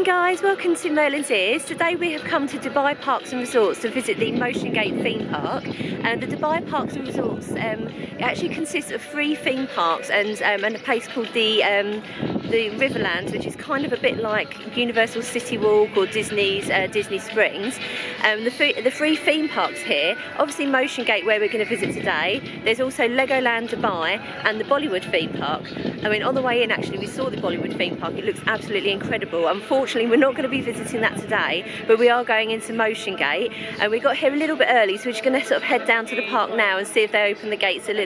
guys, welcome to Merlin's Ears. Today we have come to Dubai Parks and Resorts to visit the Motiongate theme park. And the Dubai Parks and Resorts it actually consists of 3 theme parks and a place called the Riverlands, which is kind of a bit like Universal City Walk or Disney's Disney Springs. The 3 theme parks here, obviously Motiongate where we're going to visit today. There's also Legoland Dubai and the Bollywood theme park. I mean, on the way in actually we saw the Bollywood theme park. It looks absolutely incredible. Unfortunately we're not going to be visiting that today, but we are going into Motiongate, and we got here a little bit early, so we're just going to sort of head down to the park now and see if they open the gates a little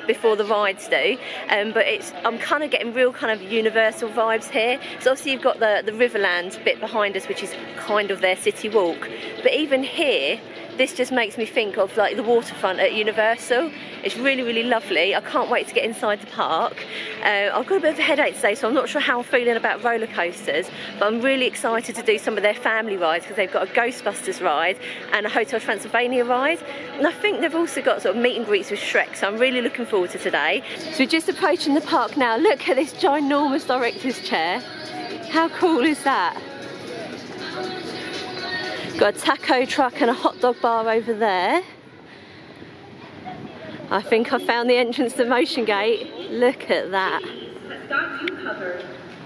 before the rides do. But I'm kind of getting real kind of Universal vibes here. So obviously you've got the Riverlands bit behind us, which is kind of their city walk, but even here this just makes me think of like the waterfront at Universal. It's really, really lovely. I can't wait to get inside the park. I've got a bit of a headache today, so I'm not sure how I'm feeling about roller coasters, but I'm really excited to do some of their family rides because they've got a Ghostbusters ride and a Hotel Transylvania ride. And I think they've also got sort of meet and greets with Shrek, so I'm really looking forward to today. So we're just approaching the park now. Look at this ginormous director's chair. How cool is that? Got a taco truck and a hot dog bar over there. I think I found the entrance to Motiongate. Look at that.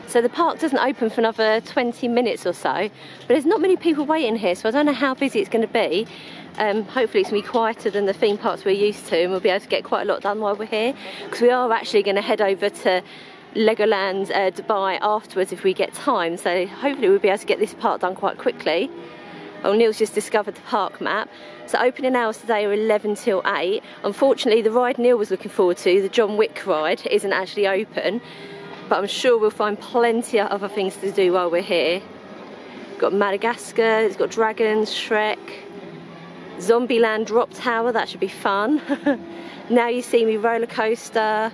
So the park doesn't open for another 20 minutes or so, but there's not many people waiting here, so I don't know how busy it's going to be. Hopefully it's going to be quieter than the theme parks we're used to, and we'll be able to get quite a lot done while we're here, because we are actually going to head over to Legoland Dubai afterwards if we get time, so hopefully we'll be able to get this part done quite quickly. Oh, Neil's just discovered the park map. So opening hours today are 11 till 8. Unfortunately, the ride Neil was looking forward to, the John Wick ride, isn't actually open. But I'm sure we'll find plenty of other things to do while we're here. Got Madagascar, it's got dragons, Shrek, Zombieland Drop Tower, that should be fun. Now You See Me roller coaster.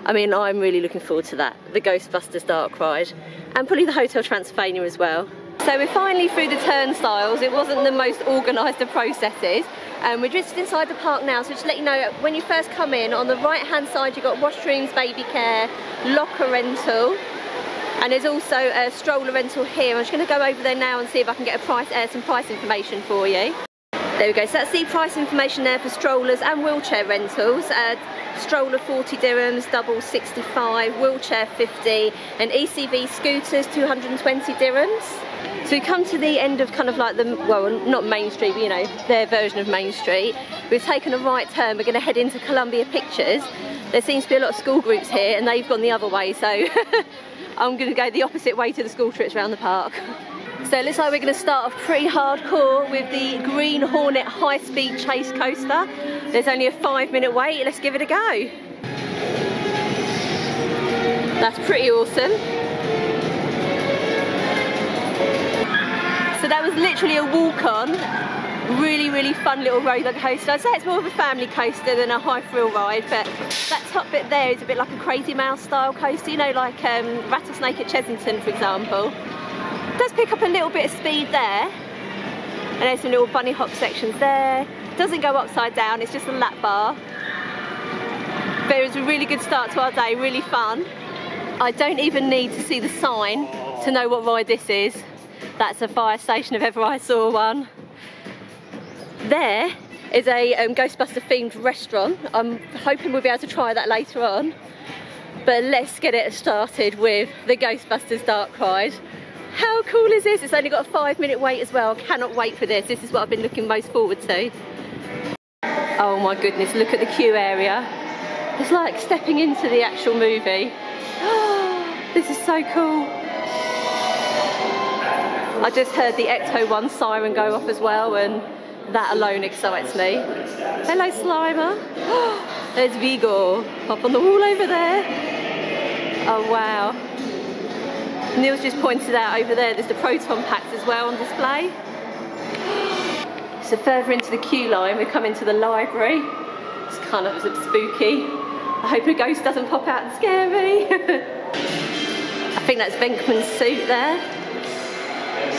I mean, I'm really looking forward to that. The Ghostbusters dark ride. And probably the Hotel Transylvania as well. So we're finally through the turnstiles. It wasn't the most organised of processes. We're just inside the park now, so just to let you know, when you first come in, on the right hand side you've got washrooms, baby care, locker rental, and there's also a stroller rental here. I'm just going to go over there now and see if I can get some price information for you. There we go, so that's the price information there for strollers and wheelchair rentals. Stroller 40 dirhams, double 65, wheelchair 50, and ECV scooters 220 dirhams. So we come to the end of kind of like the, well, not Main Street, but you know, their version of Main Street. We've taken a right turn, we're going to head into Columbia Pictures. There seems to be a lot of school groups here and they've gone the other way, so I'm going to go the opposite way to the school trips around the park. So it looks like we're going to start off pretty hardcore with the Green Hornet high-speed chase coaster. There's only a 5-minute wait, let's give it a go. That's pretty awesome. So that was literally a walk-on, really, really fun little roller coaster. I'd say it's more of a family coaster than a high thrill ride, but that top bit there is a bit like a Crazy Mouse style coaster, you know, like Rattlesnake at Chessington, for example. It does pick up a little bit of speed there, and there's some little bunny hop sections there. Doesn't go upside down, it's just a lap bar. But it was a really good start to our day, really fun. I don't even need to see the sign to know what ride this is. That's a fire station if ever I saw one. There is a Ghostbuster themed restaurant. I'm hoping we'll be able to try that later on. But let's get it started with the Ghostbusters dark ride. How cool is this? It's only got a 5-minute wait as well. Cannot wait for this. This is what I've been looking most forward to. Oh my goodness, look at the queue area. It's like stepping into the actual movie. This is so cool. I just heard the Ecto 1 siren go off as well, and that alone excites me. Hello Slimer. There's Vigo up on the wall over there. Oh wow. Neil's just pointed out over there, there's the proton packs as well on display. So further into the queue line, we come into the library. It's kind of a bit spooky. I hope a ghost doesn't pop out and scare me. I think that's Venkman's suit there.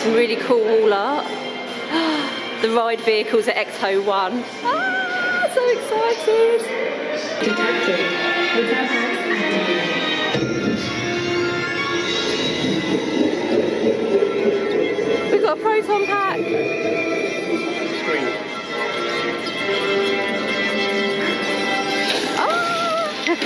Some really cool wall art. The ride vehicles at Ecto 1. Ah, so excited! The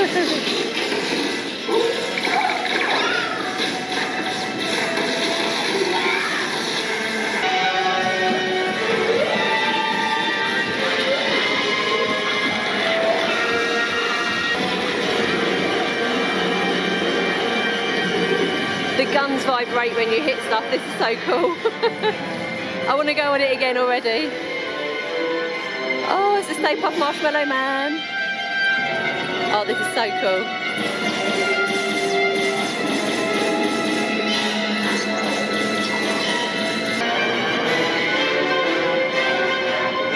guns vibrate when you hit stuff. This is so cool. I want to go on it again already. Oh, it's the Stay Puft Marshmallow Man. Oh, this is so cool.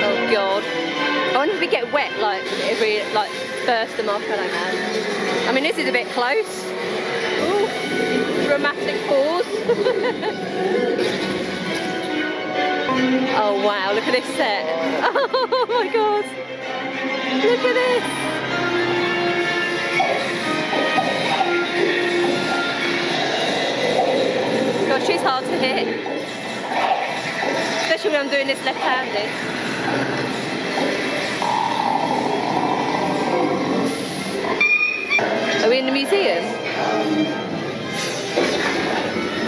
Oh God. I wonder if we get wet like every burst the Marshmallow Man. I mean, this is a bit close. Ooh, dramatic pause. Oh wow, look at this set. Oh my God. Look at this. God, she's hard to hit. Especially when I'm doing this left-handed. Are we in the museum?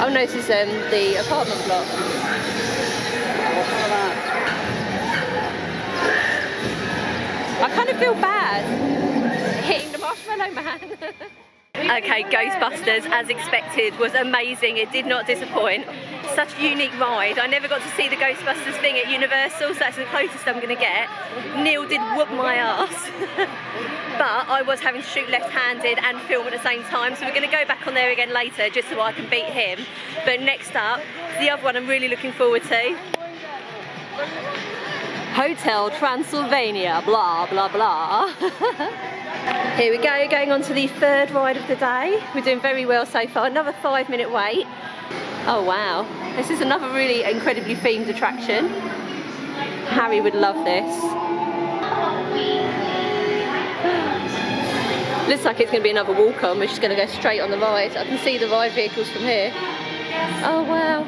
Oh no, this is the apartment block. I kind of feel bad hitting the Marshmallow Man. Okay, Ghostbusters, as expected, was amazing. It did not disappoint. Such a unique ride. I never got to see the Ghostbusters thing at Universal, so that's the closest I'm going to get. Neil did whoop my ass. But I was having to shoot left-handed and film at the same time, so we're going to go back on there again later just so I can beat him. But next up, the other one I'm really looking forward to. Hotel Transylvania, blah, blah, blah. Here we go, going on to the third ride of the day. We're doing very well so far, another 5-minute wait. Oh wow, this is another really incredibly themed attraction. Harry would love this. Looks like it's going to be another walk on, we're just going to go straight on the ride. I can see the ride vehicles from here. Oh wow.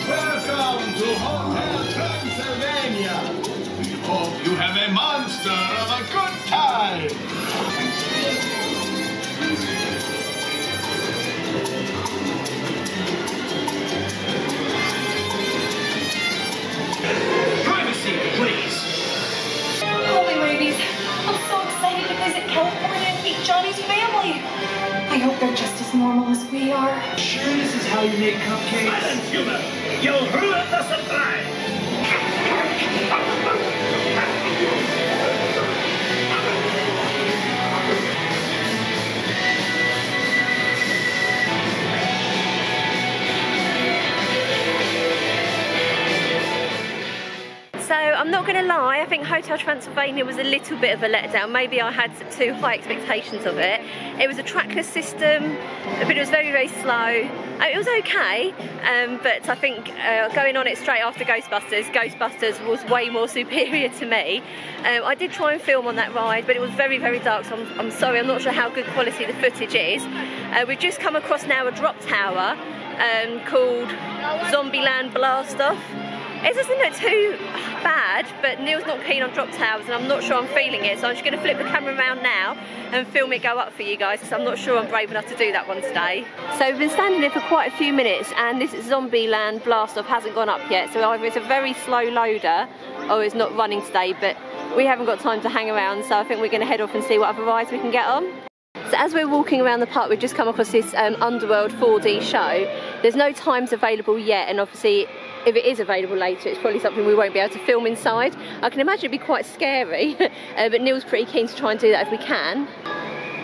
Welcome to Hotel Transylvania. We hope you have a monster of a good time. Privacy, please. Holy movies! I'm so excited to visit California and meet Johnny's family. I hope they're just as normal as we are. Sure this is how you make cupcakes? Silence, human. You'll ruin the surprise. So I'm not going to lie, I think Hotel Transylvania was a little bit of a letdown. Maybe I had too high expectations of it. It was a trackless system, but it was very, very slow. It was okay, but I think going on it straight after Ghostbusters was way more superior to me. I did try and film on that ride, but it was very, very dark, so I'm sorry, I'm not sure how good quality the footage is. We've just come across now a drop tower called Zombieland Blast Off. It doesn't look too bad, but Neil's not keen on drop towers and I'm not sure I'm feeling it, so I'm just going to flip the camera around now and film it go up for you guys, because I'm not sure I'm brave enough to do that one today. So we've been standing here for quite a few minutes and this Zombieland Blast Off hasn't gone up yet, so either it's a very slow loader or it's not running today, but we haven't got time to hang around, so I think we're going to head off and see what other rides we can get on. So as we're walking around the park, we've just come across this Underworld 4D show. There's no times available yet, and obviously if it is available later, it's probably something we won't be able to film inside. I can imagine it'd be quite scary, but Neil's pretty keen to try and do that if we can.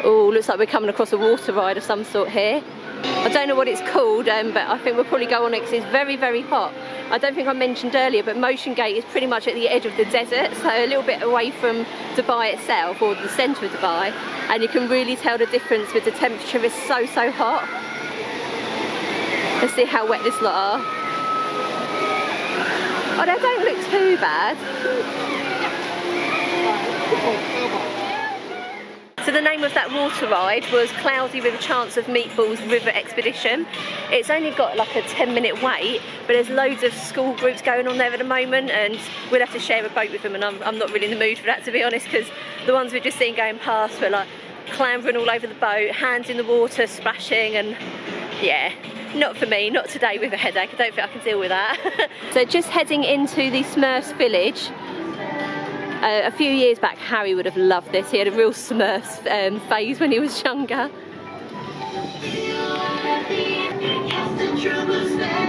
Oh, looks like we're coming across a water ride of some sort here. I don't know what it's called, but I think we'll probably go on it because it's very, very hot. I don't think I mentioned earlier, but Motiongate is pretty much at the edge of the desert, so a little bit away from Dubai itself, or the centre of Dubai, and you can really tell the difference with the temperature. It's so, so hot. Let's see how wet this lot are. Oh, they don't look too bad. So the name of that water ride was Cloudy with a Chance of Meatballs River Expedition. It's only got like a 10-minute wait, but there's loads of school groups going on there at the moment, and we'll have to share a boat with them, and I'm not really in the mood for that, to be honest, because the ones we've just seen going past were like clambering all over the boat, hands in the water, splashing, and yeah, not for me, not today with a headache. I don't think I can deal with that. So just heading into the Smurfs village. A few years back, Harry would have loved this. He had a real Smurfs phase when he was younger.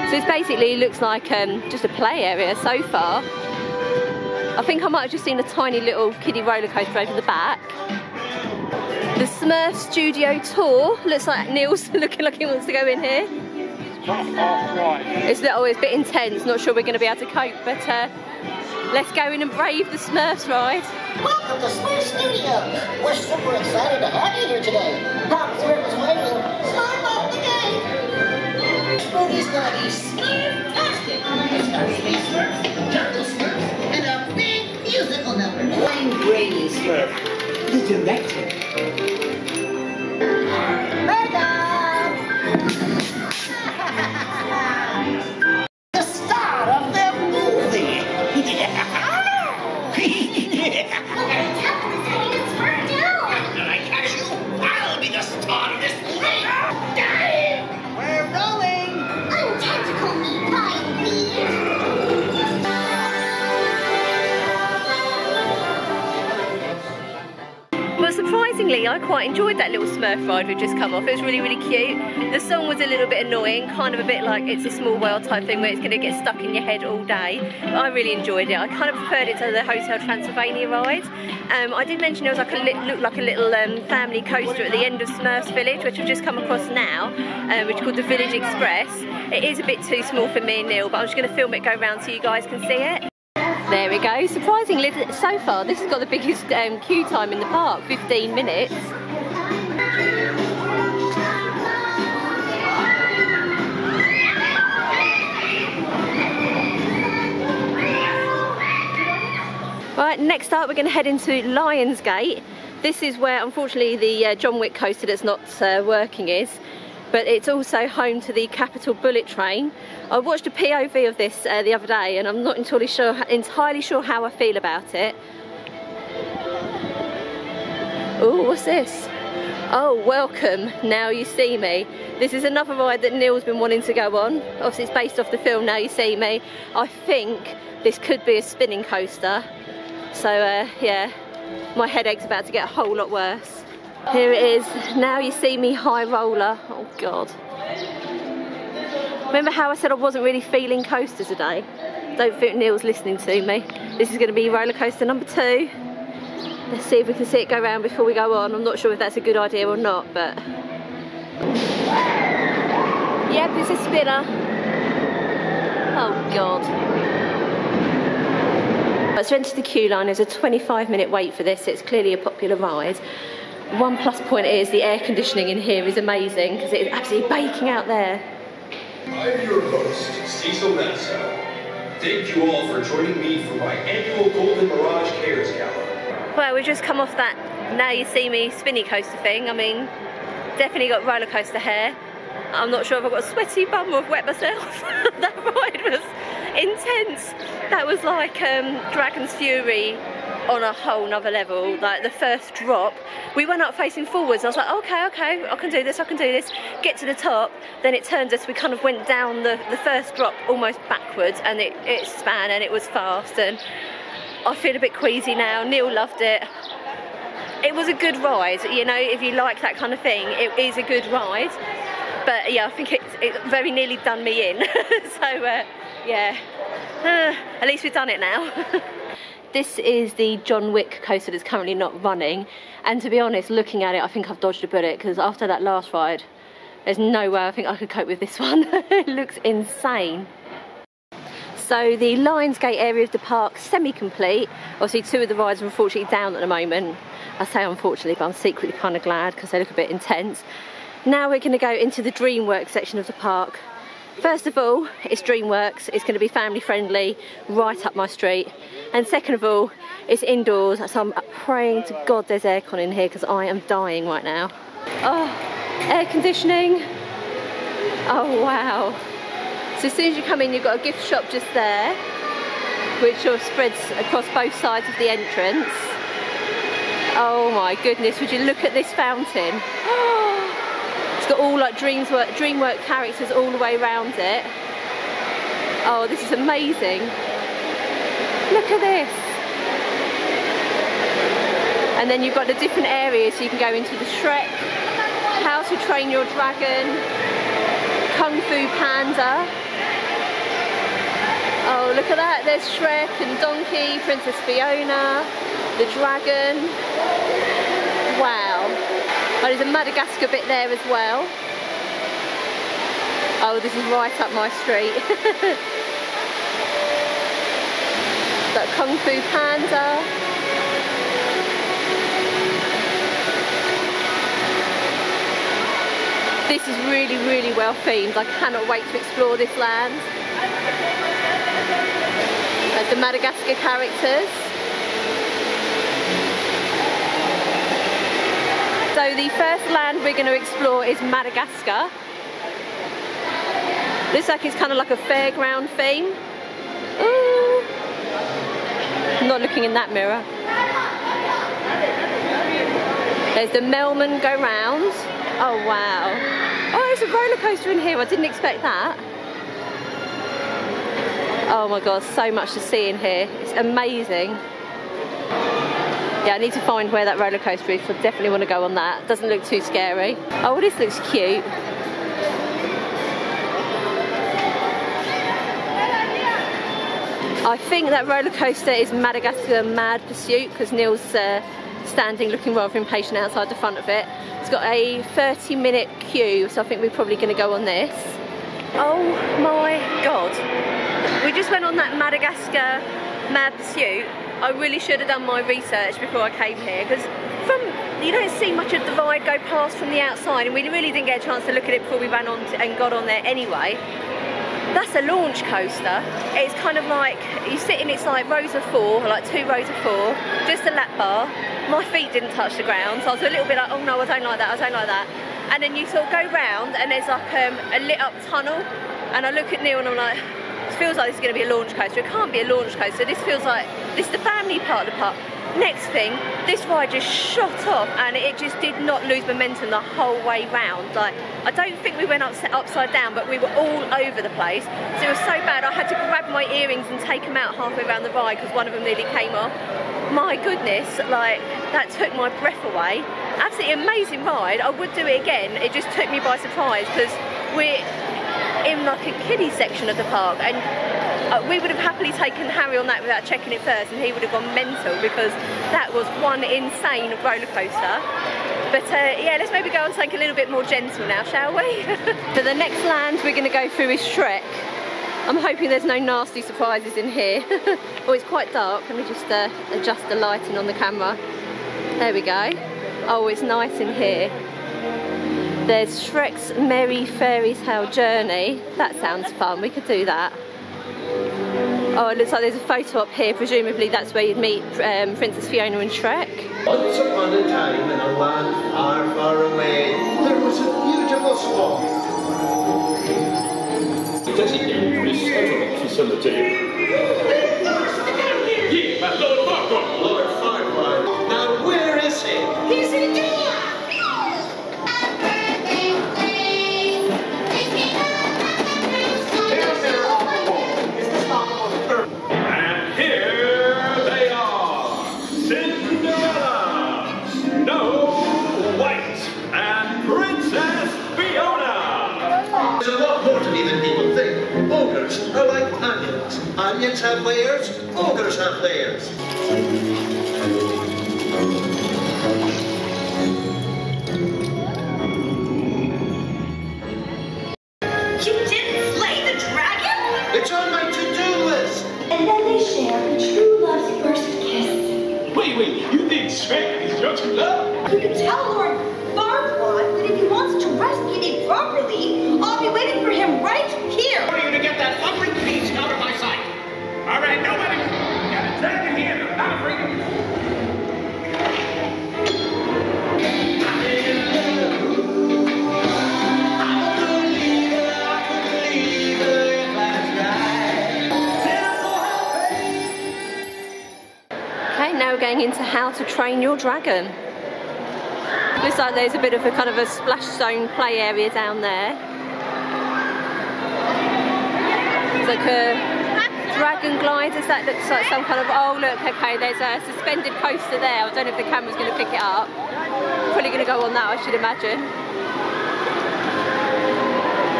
So it basically looks like just a play area so far. I think I might have just seen a tiny little kiddie roller coaster over the back. The Smurfs studio tour. Looks like Neil's looking like he wants to go in here. It's a bit intense, not sure we're going to be able to cope, but let's go in and brave the Smurfs ride. Welcome to Smurf Studios. We're super excited to have you here today. Papa Smurf is waiting. Smurf up the game. This movie's gonna be Smurf-tastic. It's got Space Smurfs, Jungle Smurfs, and a big musical number. I'm Brady Smurf, the director. The star of the movie. When I catch you, I'll be the star of this movie. We're rolling. I'm tactical meat pie, please. Well, surprisingly, I quite enjoyed that little Smurf ride we've just come off. It was really, really cute. The song was a little bit annoying, kind of a bit like It's a Small World type thing where it's going to get stuck in your head all day. But I really enjoyed it. I kind of preferred it to the Hotel Transylvania ride. I did mention there was like looked like a little family coaster at the end of Smurfs Village, which I've just come across now, which is called the Village Express. It is a bit too small for me and Neil, but I'm just going to film it go round so you guys can see it. There we go. Surprisingly, so far this has got the biggest queue time in the park, 15 minutes. Right, next up we're going to head into Lionsgate. This is where unfortunately the John Wick coaster that's not working is, but it's also home to the Capital Bullet Train. I watched a POV of this the other day and I'm not entirely sure how I feel about it. Oh, what's this? Oh, welcome, Now You See Me. This is another ride that Neil's been wanting to go on. Obviously it's based off the film Now You See Me. I think this could be a spinning coaster. So yeah, my headache's about to get a whole lot worse. Here it is, Now You See Me High Roller. Oh God. Remember how I said I wasn't really feeling coaster today? Don't think Neil's listening to me. This is going to be roller coaster number 2. Let's see if we can see it go round before we go on. I'm not sure if that's a good idea or not, but... Yep, it's a spinner. Oh God. Let's enter the queue line. There's a 25-minute wait for this. It's clearly a popular ride. One plus point is the air conditioning in here is amazing because it is absolutely baking out there. I'm your host, Cecil Nassau. Thank you all for joining me for my annual Golden Mirage Cares Gala. Well, we've just come off that Now You See Me spinny coaster thing. I mean, definitely got roller coaster hair. I'm not sure if I've got a sweaty bum or I've wet myself. That ride was intense. That was like Dragon's Fury on a whole nother level. Like the first drop, we went up facing forwards. I was like, okay, I can do this, Get to the top, then it turned us, we kind of went down the first drop almost backwards, and it span and it was fast, and I feel a bit queasy now. Neil loved it. It was a good ride, you know, if you like that kind of thing, it is a good ride. But yeah, I think it very nearly done me in. So yeah, at least we've done it now. This is the John Wick coaster that's currently not running, and to be honest, looking at it, I think I've dodged a bullet, because after that last ride, there's no way I think I could cope with this one. It looks insane. So the Lionsgate area of the park, semi-complete. Obviously 2 of the rides are unfortunately down at the moment. I say unfortunately, but I'm secretly kind of glad because they look a bit intense. Now we're going to go into the DreamWorks section of the park. First of all, it's DreamWorks. It's going to be family friendly, right up my street. And second of all, it's indoors, so I'm praying to God there's aircon in here because I am dying right now. Oh, air conditioning. Oh wow. So as soon as you come in, you've got a gift shop just there, which sort of spreads across both sides of the entrance. Oh my goodness, would you look at this fountain? It's got all like DreamWorks characters all the way around it. Oh, this is amazing. Look at this. And then you've got the different areas, so you can go into the Shrek, How to Train Your Dragon, Kung Fu Panda. Oh, look at that, there's Shrek and Donkey, Princess Fiona, the dragon. Wow. Oh, there's a Madagascar bit there as well. Oh, this is right up my street. That Kung Fu Panda. This is really, really well themed. I cannot wait to explore this land. There's the Madagascar characters. So the first land we're going to explore is Madagascar. Looks like it's kind of like a fairground theme. Ooh. I'm not looking in that mirror. There's the Melman Go Round. Oh wow. Oh, there's a roller coaster in here. I didn't expect that. Oh my God, so much to see in here. It's amazing. Yeah, I need to find where that roller coaster is, so I definitely want to go on that. Doesn't look too scary. Oh, well, this looks cute. I think that roller coaster is Madagascar Mad Pursuit, because Neil's standing looking rather impatient outside the front of it. It's got a 30-minute queue, so I think we're probably going to go on this. Oh my God. We just went on that Madagascar Mad Pursuit. I really should have done my research before I came here, because you don't see much of the ride go past from the outside, and we really didn't get a chance to look at it before we ran on and got on there anyway. That's a launch coaster. It's kind of like, you sit in, it's like rows of four, like 2 rows of 4, just a lap bar. My feet didn't touch the ground, so I was a little bit like, oh no, I don't like that, I don't like that. And then you sort of go round, and there's like a lit up tunnel, and I look at Neil and I'm like, it feels like this is going to be a launch coaster. It can't be a launch coaster. This feels like, this is the family part of the park. Next thing, this ride just shot off, and it just did not lose momentum the whole way round. Like, I don't think we went upside down, but we were all over the place. So it was so bad, I had to grab my earrings and take them out halfway around the ride because one of them nearly came off. My goodness, like, that took my breath away. Absolutely amazing ride. I would do it again. It just took me by surprise because we're in like a kiddie section of the park, and we would have happily taken Harry on that without checking it first, and he would have gone mental because that was one insane roller coaster. But yeah, let's maybe go on something a little bit more gentle now, shall we? So the next land we're going to go through is Shrek. I'm hoping there's no nasty surprises in here. Oh, it's quite dark. Let me just adjust the lighting on the camera. There we go. Oh, it's nice in here. There's Shrek's Merry Fairy Tale Journey. That sounds fun, we could do that. Oh, it looks like there's a photo up here. Presumably that's where you'd meet Princess Fiona and Shrek. Once upon a time in a land far, far away, there was a beautiful swan. Designated for his settlement facility. Yeah, my Lord Farquaad. Lord Farquaad. Now where is he? He's in Dubai! And here they are, Cinderella, Snow White, and Princess Fiona. There's a lot more to me than people think. Ogres are like onions. Onions have layers, ogres have layers. You didn't slay the dragon? It's on my to-do list. And then they share the true love's first kiss. Wait, you think Shrek is your true love? You can tell Lord Farquaad that if he wants to rescue me properly, I'll be waiting for him right here. get that ugly beast out of my sight. All right, nobody. Got a dragon here. I'm not afraid of you. Okay, now we're going into how to train your dragon. Looks like there's a bit of a kind of a splash zone play area down there. It's like a dragon gliders. That looks like some kind of, oh look, okay, there's a suspended coaster there. I don't know if the camera's going to pick it up. Probably going to go on that, I should imagine.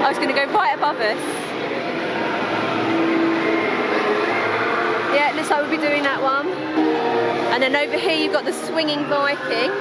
I was going to go right above us. Yeah, it looks like we'll be doing that one. And then over here you've got the swinging Viking.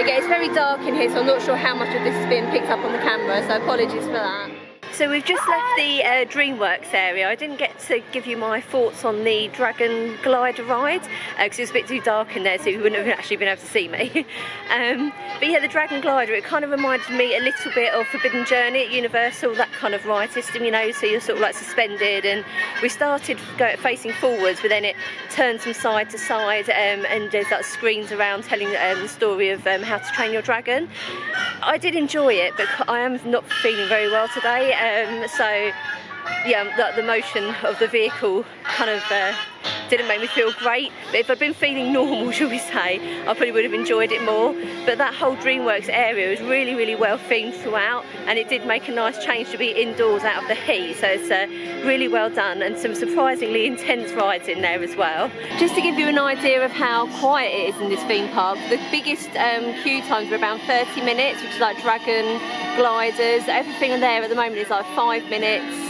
Again, it's very dark in here, so I'm not sure how much of this is being picked up on the camera, so apologies for that. So we've just left the DreamWorks area. I didn't get to give you my thoughts on the Dragon Glider ride because it was a bit too dark in there, so you wouldn't have actually been able to see me. But yeah, the Dragon Glider, it kind of reminded me a little bit of Forbidden Journey at Universal, that kind of ride system, you know, so you're sort of like suspended, and we started facing forwards, but then it turns from side to side, and there's like screens around telling the story of how to train your dragon. I did enjoy it, but I am not feeling very well today. So yeah, the motion of the vehicle kind of didn't make me feel great, but if I'd been feeling normal, shall we say, I probably would have enjoyed it more. But that whole DreamWorks area was really, really well themed throughout, and it did make a nice change to be indoors out of the heat, so it's really well done, and some surprisingly intense rides in there as well. Just to give you an idea of how quiet it is in this theme park, the biggest queue times were around 30 minutes, which is like dragon gliders. Everything in there at the moment is like 5 minutes.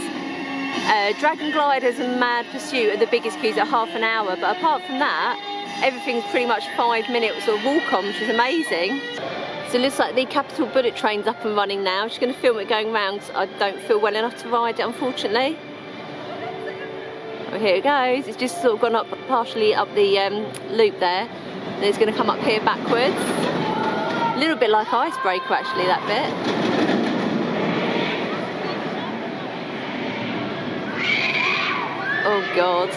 Dragon Gliders and Mad Pursuit are the biggest queues at half an hour, but apart from that, everything's pretty much 5 minutes or walk on, which is amazing. So it looks like the Capital Bullet Train's up and running now. I'm just going to film it going round because I don't feel well enough to ride it, unfortunately. Oh, here it goes. It's just sort of gone up partially up the loop there. Then it's going to come up here backwards. A little bit like Icebreaker actually, that bit. Oh God.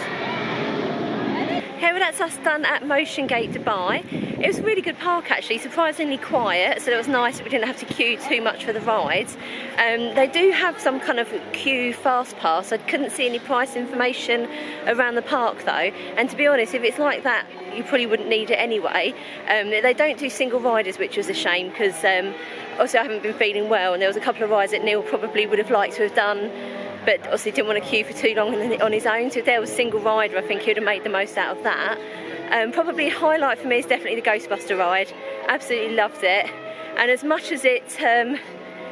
Okay, well that's us done at Motiongate Dubai. It was a really good park actually, surprisingly quiet, so it was nice that we didn't have to queue too much for the rides. They do have some kind of queue fast pass. I couldn't see any price information around the park though, and to be honest, if it's like that, you probably wouldn't need it anyway. They don't do single riders, which was a shame because obviously I haven't been feeling well, and there was a couple of rides that Neil probably would have liked to have done, but obviously didn't want to queue for too long on his own, so if there was a single rider I think he would have made the most out of that. Probably a highlight for me is definitely the Ghostbuster ride. Absolutely loved it, and as much as it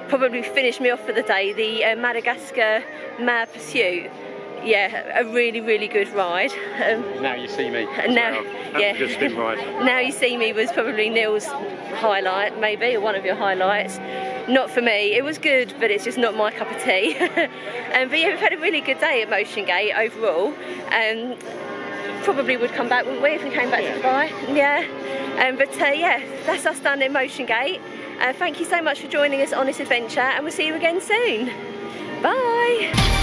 probably finished me off for the day, the Madagascar Mad Pursuit, yeah, a really, really good ride. Now You See Me. Now, yeah. Good spin ride. Now You See Me was probably Neil's highlight, maybe, or one of your highlights. Not for me. It was good, but it's just not my cup of tea. But yeah, we've had a really good day at Motiongate overall. Probably would come back, wouldn't we, if we came back to Dubai? Yeah. But yeah, that's us done in Motiongate. Thank you so much for joining us on this adventure, and we'll see you again soon. Bye.